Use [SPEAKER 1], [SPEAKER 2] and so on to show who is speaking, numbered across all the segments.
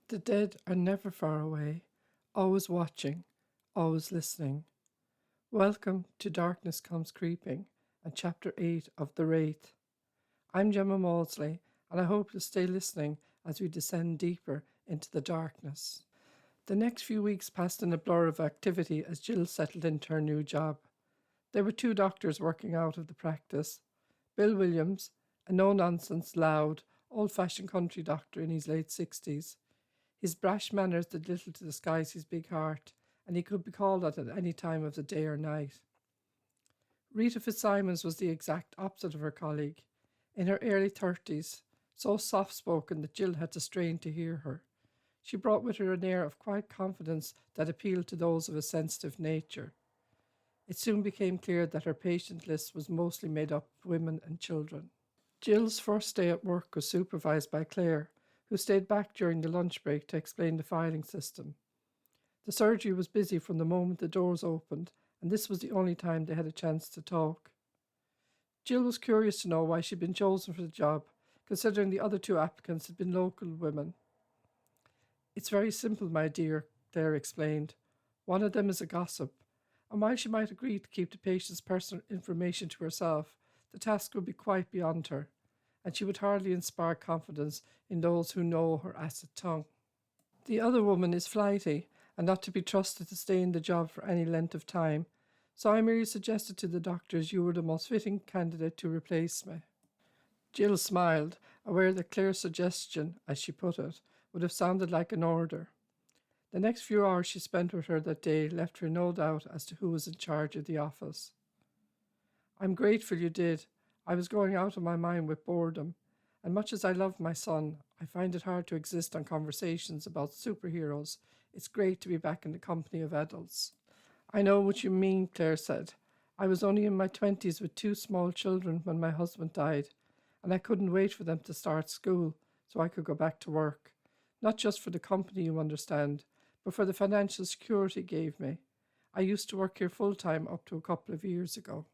[SPEAKER 1] The dead are never far away, always watching, always listening. Welcome to Darkness Comes Creeping and Chapter 8 of The Wraith. I'm Gemma Maudsley, and I hope you'll stay listening as we descend deeper into the darkness. The next few weeks passed in a blur of activity as Jill settled into her new job. There were two doctors working out of the practice. Bill Williams, a no-nonsense, loud, old-fashioned country doctor in his late 60s. His brash manners did little to disguise his big heart, and he could be called at any time of the day or night. Rita Fitzsimons was the exact opposite of her colleague. In her early 30s, so soft-spoken that Jill had to strain to hear her. She brought with her an air of quiet confidence that appealed to those of a sensitive nature. It soon became clear that her patient list was mostly made up of women and children. Jill's first day at work was supervised by Claire, who stayed back during the lunch break to explain the filing system. The surgery was busy from the moment the doors opened, and this was the only time they had a chance to talk. Jill was curious to know why she'd been chosen for the job, considering the other two applicants had been local women. "It's very simple, my dear," Claire explained. "One of them is a gossip, and while she might agree to keep the patient's personal information to herself, the task would be quite beyond her, and she would hardly inspire confidence in those who know her acid tongue. The other woman is flighty and not to be trusted to stay in the job for any length of time, so I merely suggested to the doctors you were the most fitting candidate to replace me." Jill smiled, aware that Claire's suggestion, as she put it, would have sounded like an order. The next few hours she spent with her that day left her no doubt as to who was in charge of the office. "I'm grateful you did. I was going out of my mind with boredom, and much as I love my son, I find it hard to exist on conversations about superheroes. It's great to be back in the company of adults." "I know what you mean," Claire said. "I was only in my 20s with two small children when my husband died, and I couldn't wait for them to start school so I could go back to work. Not just for the company, you understand, but for the financial security it gave me. I used to work here full-time up to a couple of years ago."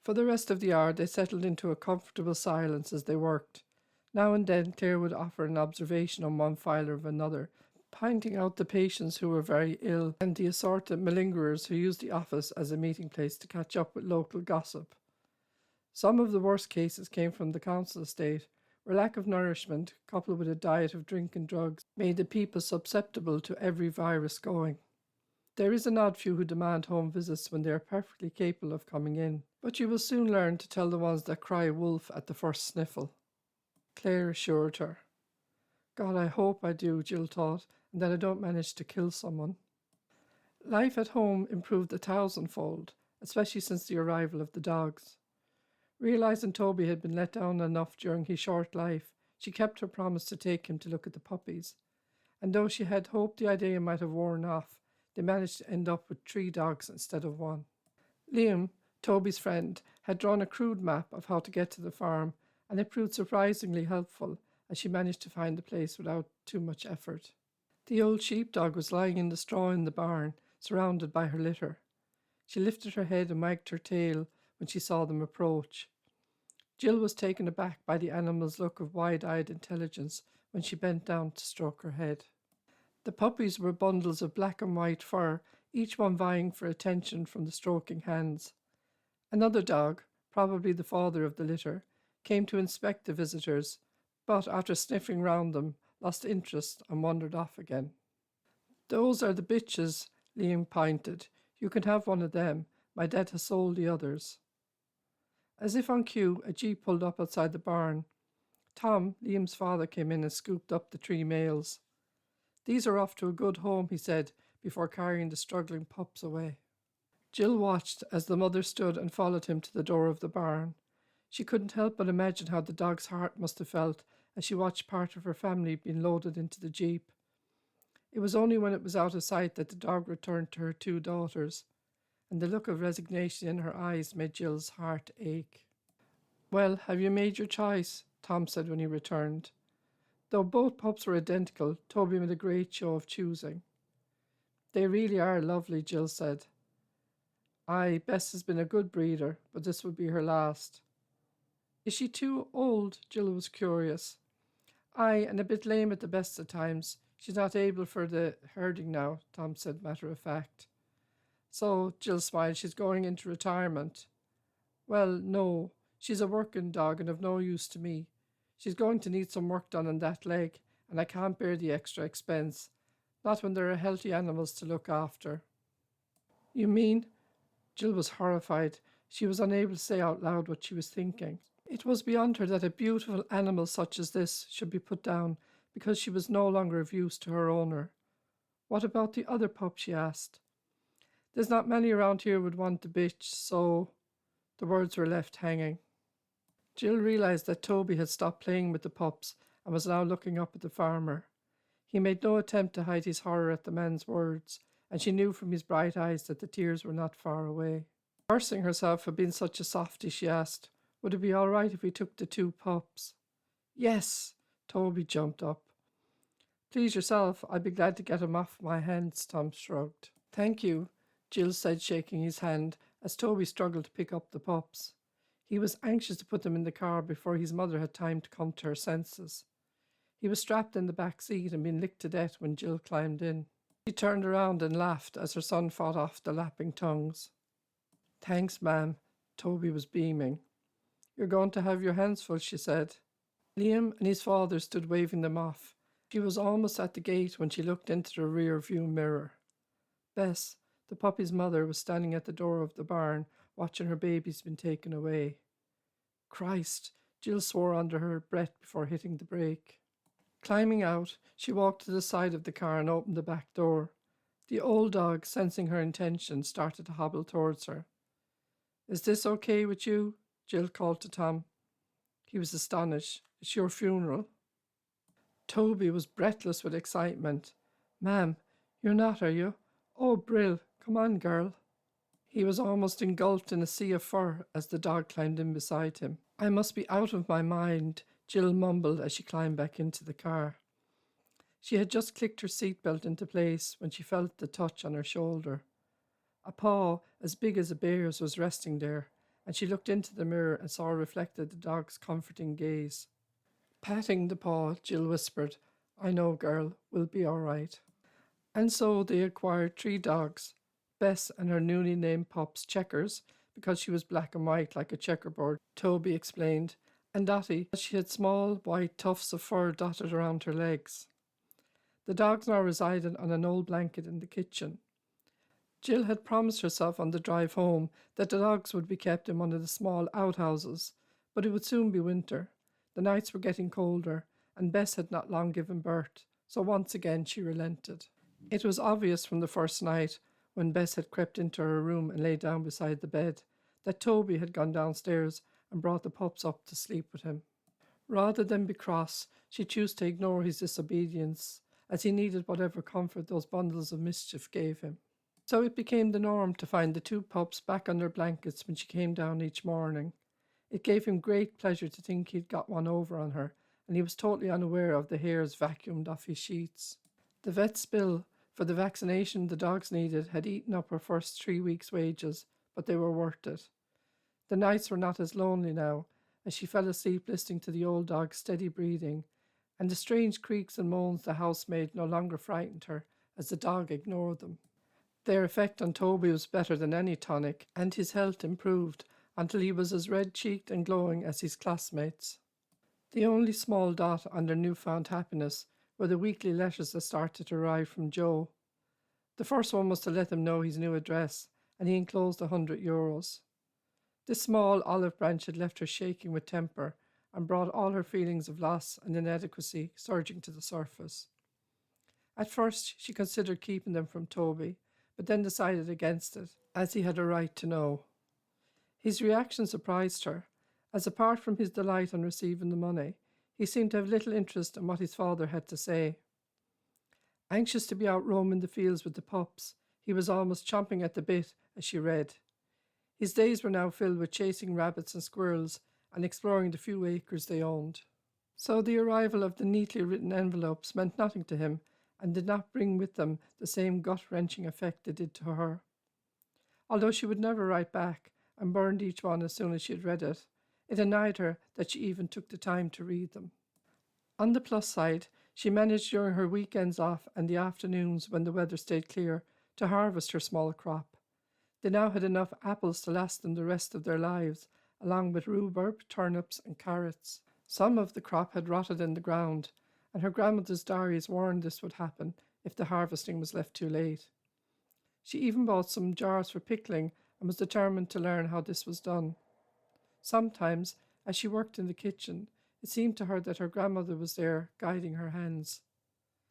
[SPEAKER 1] For the rest of the hour they settled into a comfortable silence as they worked. Now and then Claire would offer an observation on one file or another, pointing out the patients who were very ill and the assorted malingerers who used the office as a meeting place to catch up with local gossip. Some of the worst cases came from the council estate, where lack of nourishment, coupled with a diet of drink and drugs, made the people susceptible to every virus going. There is an odd few who demand home visits when they are perfectly capable of coming in, but you will soon learn to tell the ones that cry wolf at the first sniffle. Claire assured her. God, I hope I do, Jill thought, and that I don't manage to kill someone. Life at home improved 1,000-fold, especially since the arrival of the dogs. Realizing Toby had been let down enough during his short life, she kept her promise to take him to look at the puppies, and though she had hoped the idea might have worn off, they managed to end up with 3 dogs instead of 1. Liam, Toby's friend, had drawn a crude map of how to get to the farm, and it proved surprisingly helpful as she managed to find the place without too much effort. The old sheepdog was lying in the straw in the barn, surrounded by her litter. She lifted her head and wagged her tail when she saw them approach. Jill was taken aback by the animal's look of wide-eyed intelligence when she bent down to stroke her head. The puppies were bundles of black and white fur, each one vying for attention from the stroking hands. Another dog, probably the father of the litter, came to inspect the visitors, but after sniffing round them, lost interest and wandered off again. "Those are the bitches," Liam pointed. "You can have one of them. My dad has sold the others." As if on cue, a jeep pulled up outside the barn. Tom, Liam's father, came in and scooped up the 3 males. "These are off to a good home," he said, before carrying the struggling pups away. Jill watched as the mother stood and followed him to the door of the barn. She couldn't help but imagine how the dog's heart must have felt as she watched part of her family being loaded into the jeep. It was only when it was out of sight that the dog returned to her 2 daughters, and the look of resignation in her eyes made Jill's heart ache. "Well, have you made your choice?" Tom said when he returned. Though both pups were identical, Toby made a great show of choosing. "They really are lovely," Jill said. "Aye, Bess has been a good breeder, but this will be her last." "Is she too old?" Jill was curious. Aye, and a bit lame at the best of times. She's not able for the herding now, Tom said matter of fact. So, Jill smiled, she's going into retirement. Well, no, she's a working dog and of no use to me. She's going to need some work done on that leg, and I can't bear the extra expense. Not when there are healthy animals to look after. You mean? Jill was horrified. She was unable to say out loud what she was thinking. It was beyond her that a beautiful animal such as this should be put down because she was no longer of use to her owner. What about the other pup? She asked. There's not many around here would want the bitch, so... The words were left hanging. Jill realised that Toby had stopped playing with the pups and was now looking up at the farmer. He made no attempt to hide his horror at the man's words, and she knew from his bright eyes that the tears were not far away. Cursing herself for being such a softy, she asked, would it be all right if we took the 2 pups? Yes, Toby jumped up. Please yourself, I'd be glad to get 'em off my hands, Tom shrugged. Thank you, Jill said, shaking his hand, as Toby struggled to pick up the pups. He was anxious to put them in the car before his mother had time to come to her senses. He was strapped in the back seat and being licked to death when Jill climbed in. She turned around and laughed as her son fought off the lapping tongues. Thanks, ma'am. Toby was beaming. You're going to have your hands full, she said. Liam and his father stood waving them off. She was almost at the gate when she looked into the rear view mirror. Bess, the puppy's mother, was standing at the door of the barn, watching her babies being taken away. Christ, Jill swore under her breath before hitting the brake. Climbing out, she walked to the side of the car and opened the back door. The old dog, sensing her intention, started to hobble towards her. Is this okay with you? Jill called to Tom. He was astonished. It's your funeral. Toby was breathless with excitement. Ma'am, you're not, are you? Oh, Brill, come on, girl. He was almost engulfed in a sea of fur as the dog climbed in beside him. I must be out of my mind, Jill mumbled as she climbed back into the car. She had just clicked her seatbelt into place when she felt the touch on her shoulder. A paw as big as a bear's was resting there, and she looked into the mirror and saw reflected the dog's comforting gaze. Patting the paw, Jill whispered, I know, girl, we'll be all right. And so they acquired 3 dogs, Bess and her newly named pups Checkers, because she was black and white like a checkerboard, Toby explained, and Dottie, as she had small white tufts of fur dotted around her legs. The dogs now resided on an old blanket in the kitchen. Jill had promised herself on the drive home that the dogs would be kept in one of the small outhouses, but it would soon be winter. The nights were getting colder, and Bess had not long given birth, so once again she relented. It was obvious from the first night, when Bess had crept into her room and lay down beside the bed, that Toby had gone downstairs and brought the pups up to sleep with him. Rather than be cross, she chose to ignore his disobedience, as he needed whatever comfort those bundles of mischief gave him. So it became the norm to find the 2 pups back on their blankets when she came down each morning. It gave him great pleasure to think he'd got one over on her, and he was totally unaware of the hairs vacuumed off his sheets. The vet's bill for the vaccination the dogs needed had eaten up her first 3 weeks' wages, but they were worth it. The nights were not as lonely now, as she fell asleep listening to the old dog's steady breathing, and the strange creaks and moans the housemaid no longer frightened her, as the dog ignored them. Their effect on Toby was better than any tonic, and his health improved until he was as red-cheeked and glowing as his classmates. The only small dot on their newfound happiness were the weekly letters that started to arrive from Joe. The first one was to let them know his new address, and he enclosed €100. This small olive branch had left her shaking with temper and brought all her feelings of loss and inadequacy surging to the surface. At first she considered keeping them from Toby, but then decided against it, as he had a right to know. His reaction surprised her, as apart from his delight on receiving the money, he seemed to have little interest in what his father had to say. Anxious to be out roaming the fields with the pups, he was almost chomping at the bit as she read. His days were now filled with chasing rabbits and squirrels and exploring the few acres they owned. So the arrival of the neatly written envelopes meant nothing to him and did not bring with them the same gut-wrenching effect they did to her. Although she would never write back and burned each one as soon as she had read it, it annoyed her that she even took the time to read them. On the plus side, she managed during her weekends off and the afternoons when the weather stayed clear to harvest her small crop. They now had enough apples to last them the rest of their lives, along with rhubarb, turnips, and carrots. Some of the crop had rotted in the ground, and her grandmother's diaries warned this would happen if the harvesting was left too late. She even bought some jars for pickling and was determined to learn how this was done. Sometimes, as she worked in the kitchen, it seemed to her that her grandmother was there, guiding her hands.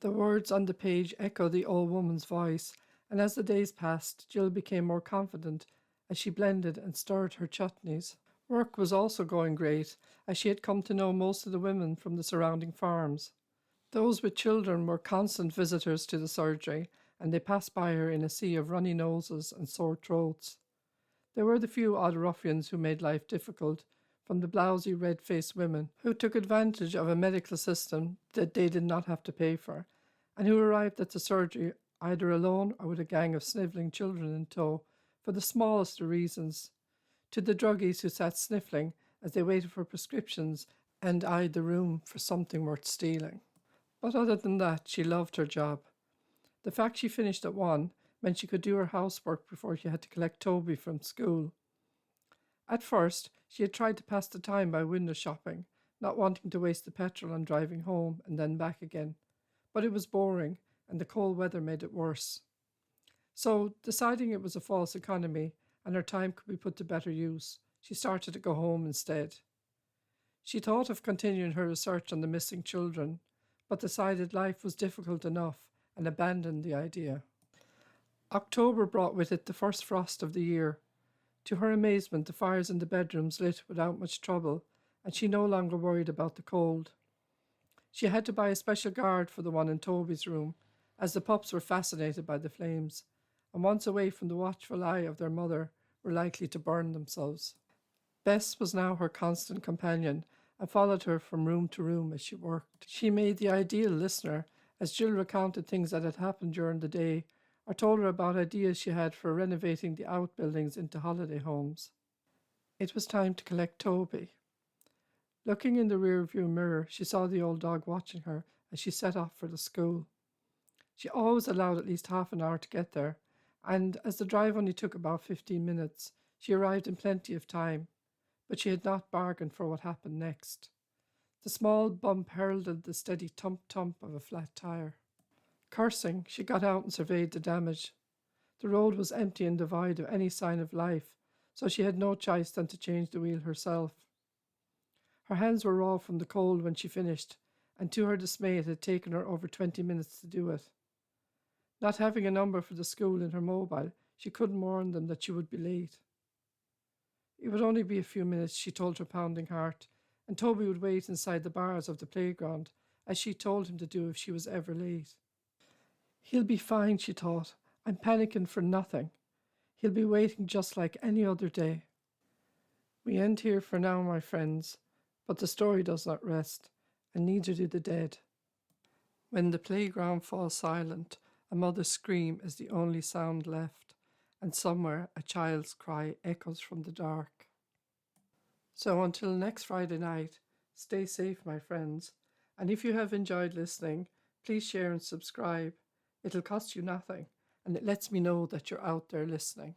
[SPEAKER 1] The words on the page echoed the old woman's voice, and as the days passed, Jill became more confident as she blended and stirred her chutneys. Work was also going great, as she had come to know most of the women from the surrounding farms. Those with children were constant visitors to the surgery, and they passed by her in a sea of runny noses and sore throats. There were the few odd ruffians who made life difficult, from the blousy, red-faced women who took advantage of a medical system that they did not have to pay for, and who arrived at the surgery either alone or with a gang of snivelling children in tow for the smallest of reasons, to the druggies who sat sniffling as they waited for prescriptions and eyed the room for something worth stealing. But other than that, she loved her job. The fact she finished at 1 meant she could do her housework before she had to collect Toby from school. At first, she had tried to pass the time by window shopping, not wanting to waste the petrol on driving home and then back again. But it was boring, and the cold weather made it worse. So, deciding it was a false economy and her time could be put to better use, she started to go home instead. She thought of continuing her research on the missing children, but decided life was difficult enough and abandoned the idea. October brought with it the first frost of the year. To her amazement, the fires in the bedrooms lit without much trouble, and she no longer worried about the cold. She had to buy a special guard for the one in Toby's room, as the pups were fascinated by the flames, and once away from the watchful eye of their mother, were likely to burn themselves. Bess was now her constant companion, and followed her from room to room as she worked. She made the ideal listener, as Jill recounted things that had happened during the day, or told her about ideas she had for renovating the outbuildings into holiday homes. It was time to collect Toby. Looking in the rear-view mirror, she saw the old dog watching her as she set off for the school. She always allowed at least half an hour to get there, and as the drive only took about 15 minutes, she arrived in plenty of time, but she had not bargained for what happened next. The small bump heralded the steady thump-thump of a flat tire. Cursing, she got out and surveyed the damage. The road was empty and devoid of any sign of life, so she had no choice than to change the wheel herself. Her hands were raw from the cold when she finished, and to her dismay it had taken her over 20 minutes to do it. Not having a number for the school in her mobile, she couldn't warn them that she would be late. It would only be a few minutes, she told her pounding heart, and Toby would wait inside the bars of the playground, as she told him to do if she was ever late. He'll be fine, she thought. I'm panicking for nothing. He'll be waiting just like any other day. We end here for now, my friends, but the story does not rest, and neither do the dead. When the playground falls silent, a mother's scream is the only sound left, and somewhere a child's cry echoes from the dark. So until next Friday night, stay safe, my friends, and if you have enjoyed listening, please share and subscribe. It'll cost you nothing, and it lets me know that you're out there listening.